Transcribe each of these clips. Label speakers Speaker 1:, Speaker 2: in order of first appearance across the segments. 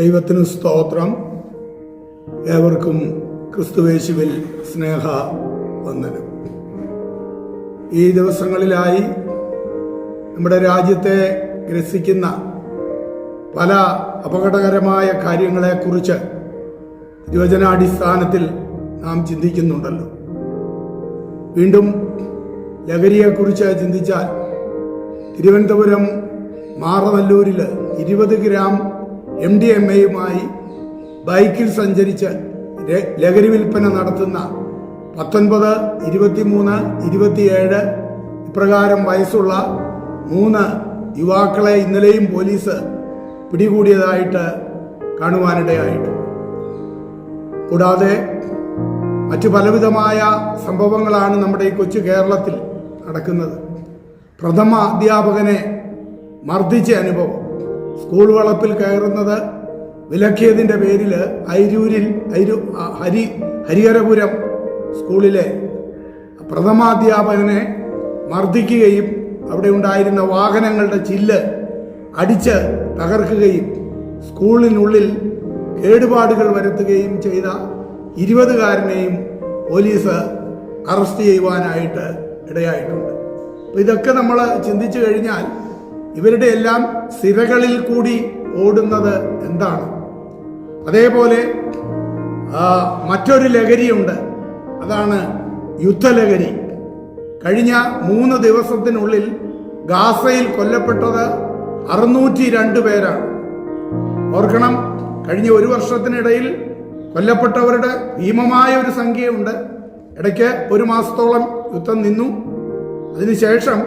Speaker 1: ദൈവത്തിന് സ്തോത്രം. ഏവർക്കും ക്രിസ്തുവേശുവിൽ സ്നേഹ വന്ദനം. ഈ ദിവസങ്ങളിലായി നമ്മുടെ രാജ്യത്തെ ഗ്രസിക്കുന്ന പല അപകടകരമായ കാര്യങ്ങളെക്കുറിച്ച് തിരുവചനാടിസ്ഥാനത്തിൽ നാം ചിന്തിക്കുന്നുണ്ടല്ലോ. വീണ്ടും ലഹരിയെക്കുറിച്ച് ചിന്തിച്ചാൽ തിരുവനന്തപുരം മാറനല്ലൂരിൽ 20 ഗ്രാം MDMA ബൈക്കിൽ സഞ്ചരിച്ച് ലഹരി വിൽപ്പന നടത്തുന്ന 19, 23, 27 ഇപ്രകാരം വയസ്സുള്ള 3 യുവാക്കളെ ഇന്നലെയും പോലീസ് പിടികൂടിയതായിട്ട് കാണുവാനിടയായിട്ടുണ്ട്. കൂടാതെ മറ്റു പലവിധമായ സംഭവങ്ങളാണ് നമ്മുടെ ഈ കൊച്ചു കേരളത്തിൽ നടക്കുന്നത്. പ്രഥമ അധ്യാപകനെ മർദ്ദിച്ച അനുഭവം, സ്കൂൾ വളപ്പിൽ കയറുന്നത് വിലക്കിയതിൻ്റെ പേരിൽ അയിരൂരിൽ ഹരിഹരപുരം സ്കൂളിലെ പ്രഥമാധ്യാപകനെ മർദ്ദിക്കുകയും അവിടെ ഉണ്ടായിരുന്ന വാഹനങ്ങളുടെ ചില്ല് അടിച്ച് തകർക്കുകയും സ്കൂളിനുള്ളിൽ കേടുപാടുകൾ വരുത്തുകയും ചെയ്ത 20കാരനെയും പോലീസ് അറസ്റ്റ് ചെയ്യുവാനായിട്ട് ഇടയായിട്ടുണ്ട്. അപ്പോൾ ഇതൊക്കെ നമ്മൾ ചിന്തിച്ചു കഴിഞ്ഞാൽ ഇവരുടെ എല്ലാം സിരകളിൽ കൂടി ഓടുന്നത് എന്താണ്? അതേപോലെ മറ്റൊരു ലഹരിയുണ്ട്, അതാണ് യുദ്ധലഹരി. കഴിഞ്ഞ 3 ദിവസത്തിനുള്ളിൽ ഗാസയിൽ കൊല്ലപ്പെട്ടത് 602 പേരാണ്. ഓർക്കണം, കഴിഞ്ഞ 1 വർഷത്തിനിടയിൽ കൊല്ലപ്പെട്ടവരുടെ ഭീമമായ ഒരു സംഖ്യയുണ്ട്. ഇടയ്ക്ക് 1 മാസത്തോളം യുദ്ധം നിന്നു. അതിനുശേഷം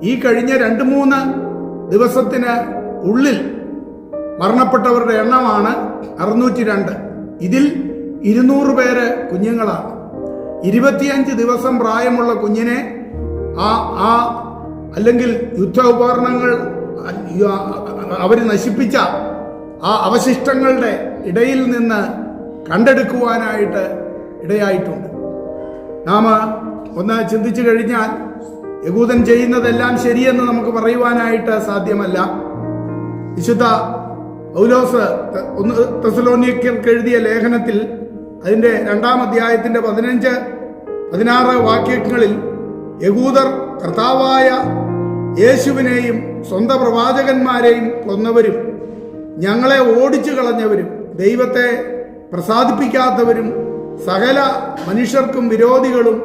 Speaker 1: ഈ കഴിഞ്ഞ 2-3 ദിവസത്തിന് ഉള്ളിൽ മരണപ്പെട്ടവരുടെ എണ്ണമാണ് 602. ഇതിൽ 200 പേര് കുഞ്ഞുങ്ങളാണ്. 25 ദിവസം പ്രായമുള്ള കുഞ്ഞിനെ അല്ലെങ്കിൽ യുദ്ധ ഉപകരണങ്ങൾ അവർ നശിപ്പിച്ച ആ അവശിഷ്ടങ്ങളുടെ ഇടയിൽ നിന്ന് കണ്ടെടുക്കുവാനായിട്ട് ഇടയായിട്ടുണ്ട്. നാം ഒന്ന് ചിന്തിച്ചു കഴിഞ്ഞാൽ യഹൂദൻ ചെയ്യുന്നതെല്ലാം ശരിയെന്ന് നമുക്ക് പറയുവാനായിട്ട് സാധ്യമല്ല. വിശുദ്ധ പൗലോസ് 1 തെസ്സലോനിക്കർക്ക് എഴുതിയ ലേഖനത്തിൽ അതിൻ്റെ 2-ാം അധ്യായത്തിൻ്റെ 15-16 വാക്യങ്ങളിൽ യഹൂദർ കർത്താവായ യേശുവിനെയും സ്വന്തം പ്രവാചകന്മാരെയും കൊന്നവരും ഞങ്ങളെ ഓടിച്ചു കളഞ്ഞവരും ദൈവത്തെ പ്രസാദിപ്പിക്കാത്തവരും സകല മനുഷ്യർക്കും വിരോധികളും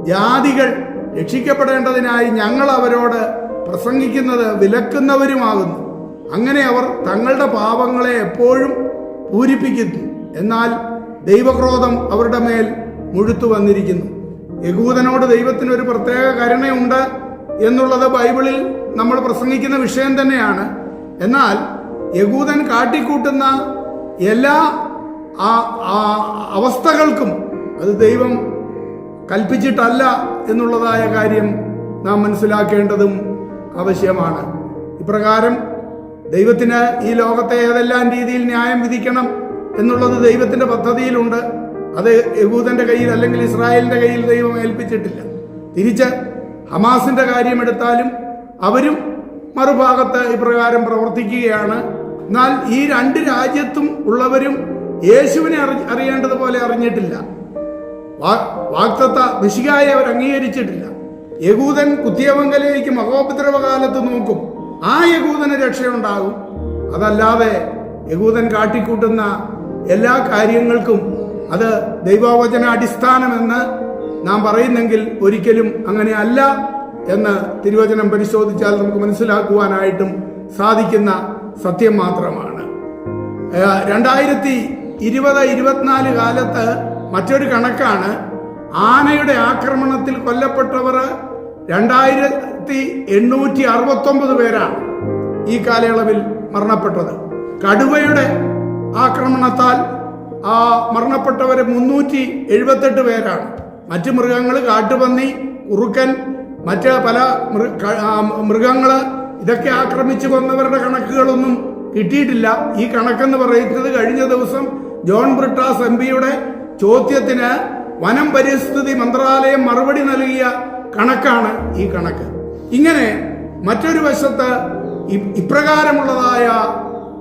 Speaker 1: ജാതികൾ രക്ഷിക്കപ്പെടേണ്ടതിനായി ഞങ്ങൾ അവരോട് പ്രസംഗിക്കുന്നത് വിലക്കുന്നവരുമാകുന്നു. അങ്ങനെ അവർ തങ്ങളുടെ പാപങ്ങളെ എപ്പോഴും പൂരിപ്പിക്കുന്നു, എന്നാൽ ദൈവക്രോധം അവരുടെ മേൽ മുഴുത്തു വന്നിരിക്കുന്നു. യഹൂദനോട് ദൈവത്തിനൊരു പ്രത്യേക കരുണയുണ്ട് എന്നുള്ളത് ബൈബിളിൽ നമ്മൾ പ്രസംഗിക്കുന്ന വിഷയം തന്നെയാണ്. എന്നാൽ യഹൂദൻ കാട്ടിക്കൂട്ടുന്ന എല്ലാ അവസ്ഥകൾക്കും അത് ദൈവം കൽപ്പിച്ചിട്ടല്ല എന്നുള്ളതായ കാര്യം നാം മനസ്സിലാക്കേണ്ടതും ആവശ്യമാണ്. ഇപ്രകാരം ദൈവത്തിന് ഈ ലോകത്തെ ഏതെല്ലാം രീതിയിൽ ന്യായം വിധിക്കണം എന്നുള്ളത് ദൈവത്തിൻ്റെ പദ്ധതിയിലുണ്ട്. അത് യഹൂദന്റെ കയ്യിൽ അല്ലെങ്കിൽ ഇസ്രായേലിന്റെ കയ്യിൽ ദൈവം ഏൽപ്പിച്ചിട്ടില്ല. തിരിച്ച് ഹമാസിന്റെ കാര്യമെടുത്താലും അവരും മറുഭാഗത്ത് ഇപ്രകാരം പ്രവർത്തിക്കുകയാണ്. എന്നാൽ ഈ 2 രാജ്യത്തും ഉള്ളവരും യേശുവിനെ അറിയേണ്ടതുപോലെ അറിഞ്ഞിട്ടില്ല. വാഗ്ദത്ത മെശിഹായെ അവർ അംഗീകരിച്ചിട്ടില്ല. യഹൂദൻ കുത്തിയവങ്കലേക്ക് മഹോപദ്രവകാലത്ത് നോക്കും, ആ യഹൂദന് രക്ഷയുണ്ടാകും. അതല്ലാതെ യഹൂദൻ കാട്ടിക്കൂട്ടുന്ന എല്ലാ കാര്യങ്ങൾക്കും അത് ദൈവവചന അടിസ്ഥാനമെന്ന് നാം പറയുന്നെങ്കിൽ ഒരിക്കലും അങ്ങനെ അല്ല എന്ന് തിരുവചനം പരിശോധിച്ചാൽ നമുക്ക് മനസ്സിലാക്കുവാനായിട്ടും സാധിക്കുന്ന സത്യം മാത്രമാണ്. 2020-24 കാലത്ത് മറ്റൊരു കണക്കാണ്. ആനയുടെ ആക്രമണത്തിൽ കൊല്ലപ്പെട്ടവർ 2869 പേരാണ് ഈ കാലയളവിൽ മരണപ്പെട്ടത്. കടുവയുടെ ആക്രമണത്താൽ മരണപ്പെട്ടവർ 378 പേരാണ്. മറ്റു മൃഗങ്ങൾ, കാട്ടുപന്നി, കുറുക്കൻ, മറ്റ് പല മൃഗങ്ങൾ ഇതൊക്കെ ആക്രമിച്ചു കൊന്നവരുടെ കണക്കുകളൊന്നും കിട്ടിയിട്ടില്ല. ഈ കണക്കെന്ന് പറയുന്നത് കഴിഞ്ഞ ദിവസം ജോൺ ബ്രിട്ടാസ് MP-യുടെ ചോദ്യത്തിന് വനം പരിസ്ഥിതി മന്ത്രാലയം മറുപടി നൽകിയ കണക്കാണ് ഈ കണക്ക്. ഇങ്ങനെ മറ്റൊരു വശത്ത് ഇപ്രകാരമുള്ളതായ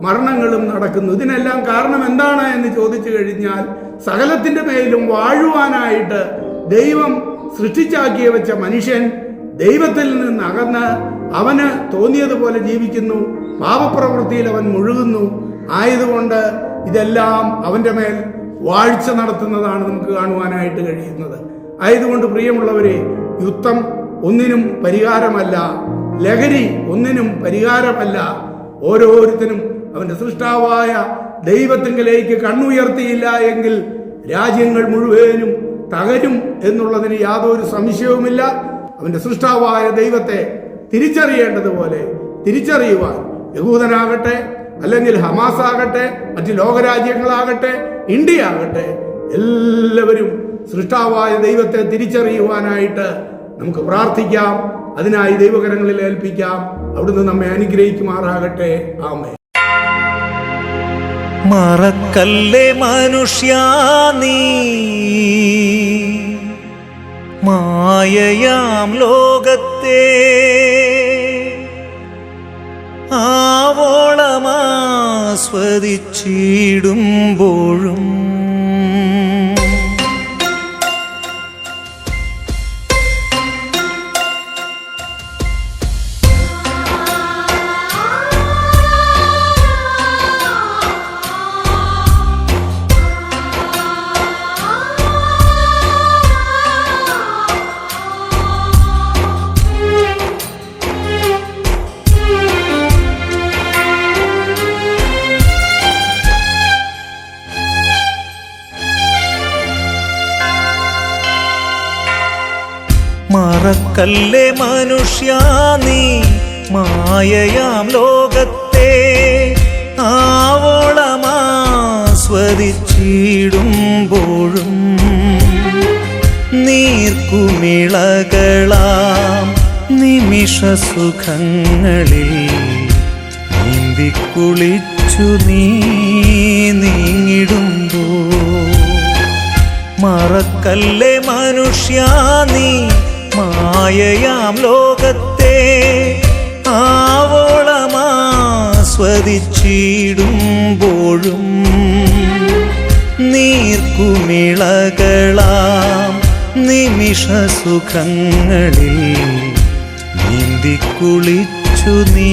Speaker 1: മരണങ്ങളും നടക്കുന്നു. ഇതിനെല്ലാം കാരണം എന്താണ് എന്ന് ചോദിച്ചു കഴിഞ്ഞാൽ, സകലത്തിന്റെ മേലും വാഴുവാനായിട്ട് ദൈവം സൃഷ്ടിച്ചാക്കി വെച്ച മനുഷ്യൻ ദൈവത്തിൽ നിന്ന് അകന്ന് അവന് തോന്നിയതുപോലെ ജീവിക്കുന്നു, പാപപ്രവൃത്തിയിൽ അവൻ മുഴുകുന്നു. ആയതുകൊണ്ട് ഇതെല്ലാം അവന്റെ മേൽ വാഴ്ച നടത്തുന്നതാണ് നമുക്ക് കാണുവാനായിട്ട് കഴിയുന്നത്. ആയതുകൊണ്ട് പ്രിയമുള്ളവരെ, യുദ്ധം ഒന്നിനും പരിഹാരമല്ല, ലഹരി ഒന്നിനും പരിഹാരമല്ല. ഓരോരുത്തരും അവന്റെ സൃഷ്ടാവായ ദൈവത്തിങ്കലേക്ക് കണ്ണുയർത്തിയില്ല എങ്കിൽ രാജ്യങ്ങൾ മുഴുവനും തകരും എന്നുള്ളതിന് യാതൊരു സംശയവുമില്ല. അവന്റെ സൃഷ്ടാവായ ദൈവത്തെ തിരിച്ചറിയേണ്ടതുപോലെ തിരിച്ചറിയുവാൻ യഹൂദനാകട്ടെ, അല്ലെങ്കിൽ ഹമാസ് ആകട്ടെ, മറ്റ് ലോകരാജ്യങ്ങളാകട്ടെ, ഇന്ത്യ ആകട്ടെ, എല്ലാവരും സൃഷ്ടാവായ ദൈവത്തെ തിരിച്ചറിയുവാനായിട്ട് നമുക്ക് പ്രാർത്ഥിക്കാം. അതിനായി ദൈവകരങ്ങളിൽ ഏൽപ്പിക്കാം. അവിടുന്ന് നമ്മെ അനുഗ്രഹിക്കുമാറാകട്ടെ. ആമേൻ.
Speaker 2: മറക്കല്ലേ മനുഷ്യാ നീ മായയാം ലോകത്തെ, ആവോളമാസ്വദിച്ചിടുമ്പോഴും മറക്കല്ലേ മനുഷ്യാ നീ മായയാം ലോകത്തെ, ആവോളമാസ്വദിച്ചിടുമ്പോഴും നീർക്കുമിളകളാം നിമിഷസുഖങ്ങളിൽ നീന്തിക്കുളിച്ചു നീ നീങ്ങിടുമ്പോ. മറക്കല്ലേ മനുഷ്യാ നീ മായയാം ലോകത്തെ, ആവോളമാസ്വദിച്ചിടുമ്പോഴും നീർക്കുമിളകളാം നിമിഷസുഖങ്ങളിൽ നീന്തിക്കുളിച്ചു നീ